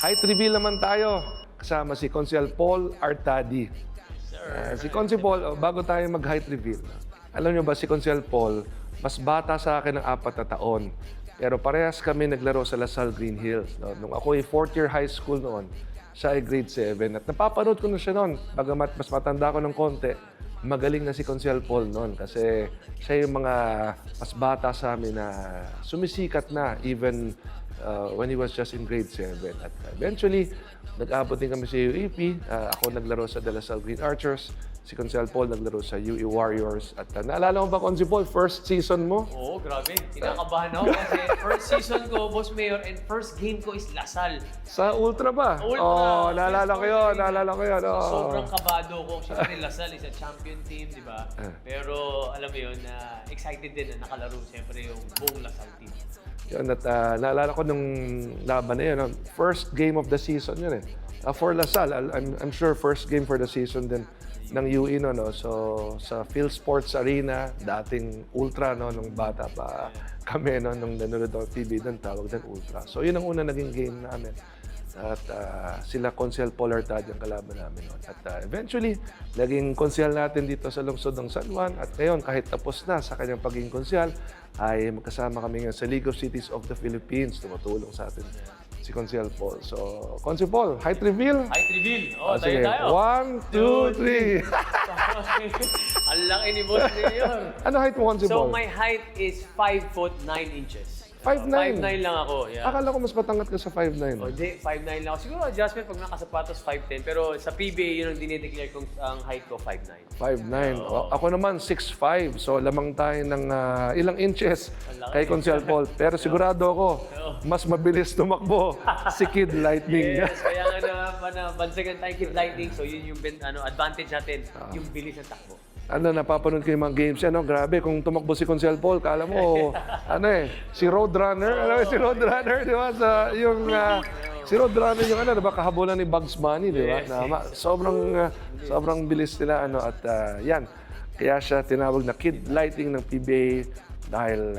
Height reveal naman tayo. Kasama si Consiel Paul Artadi. Si Consi Paul, bago tayo mag-height reveal, alam niyo ba si Consiel Paul, mas bata sa akin ng 4 na taon. Pero parehas kami naglaro sa Lasal Green Hills. No? Nung ako ay 4th year high school noon, siya ay grade 7. At napapanood ko na siya noon. Bagamat mas matanda ko ng konti, magaling na si Consiel Paul noon. Kasi siya yung mga mas bata sa amin na sumisikat na even when he was just in grade 7. At eventually, nag-abot din kami sa UAP. Ako naglaro sa De La Salle Green Archers. Si Consiel Paul naglaro sa UE Warriors. At naalala mo ba, Consi Paul, first season mo? Oo, grabe. Kinakabahan ako kasi first season ko, Boss Mayor, and first game ko is Lasal. Sa Ultra ba? Ultra. Oo, naalala ko yun. Naalala ko yun. So, sobrang kabado ko. Siyempre, Lasal is a champion team, di ba? Pero, alam mo yun, excited din na nakalaro siyempre yung buong Lasal team. Yun, at naalala ko nung laban na yun, first game of the season yun eh. For Lasal, I'm sure first game for the season din ng UE no. So sa Phil Sports Arena, dating Ultra no, nung bata pa kami no, nung nanonood ng TV doon, tawag din Ultra. So yun ang una naging game namin. At sila Consiel Paul Artadi ang kalaban namin noon. At eventually, naging konsyal natin dito sa lungsod ng San Juan. At ngayon, kahit tapos na sa kanyang pagiging konsyal, ay magkasama kami ngayon sa League of Cities of the Philippines. Tumutulong sa atin si Consiel Paul. So, Consiel Paul, height reveal? Height reveal. Oo, Sige. tayo. 1, 2, 3. Ang laki ni Boss Mayor. Ano height mo, Consiel So, Paul? my height is 5 foot 9 inches. 5'9"? 5'9" lang ako, yeah. Akala ko mas matangkat ka sa 5'9". O, di, 5'9" lang ako. Siguro adjustment pag nakasapatos 5'10". Pero sa PBA, yun ang dinideclare kong ang height ko, 5'9". 5'9". Ako naman, 6'5". So, lamang tayo ng ilang inches kay Consiel Paul. Pero sigurado ako, mas mabilis tumakbo si Kid Lightning. Yes, kaya nga bansagan tayo Kid Lightning. So, yun yung advantage natin, yung bilis ng takbo. Napapanood ko yung mga games yan, grabe, kung tumakbo si Consiel Paul, kala mo, si Roadrunner, alam mo si Roadrunner, di ba? Si Roadrunner yung di ba, kahabulan ni Bugs Bunny, di ba? Sobrang bilis nila, at yan. Kaya siya tinawag na Kid Lightning ng PBA dahil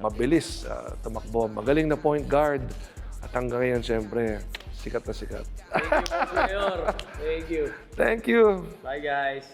mabilis tumakbo, magaling na point guard, at hanggang ngayon, siyempre, sikat na sikat. Thank you, Boss Mayor. Thank you. Thank you. Bye, guys.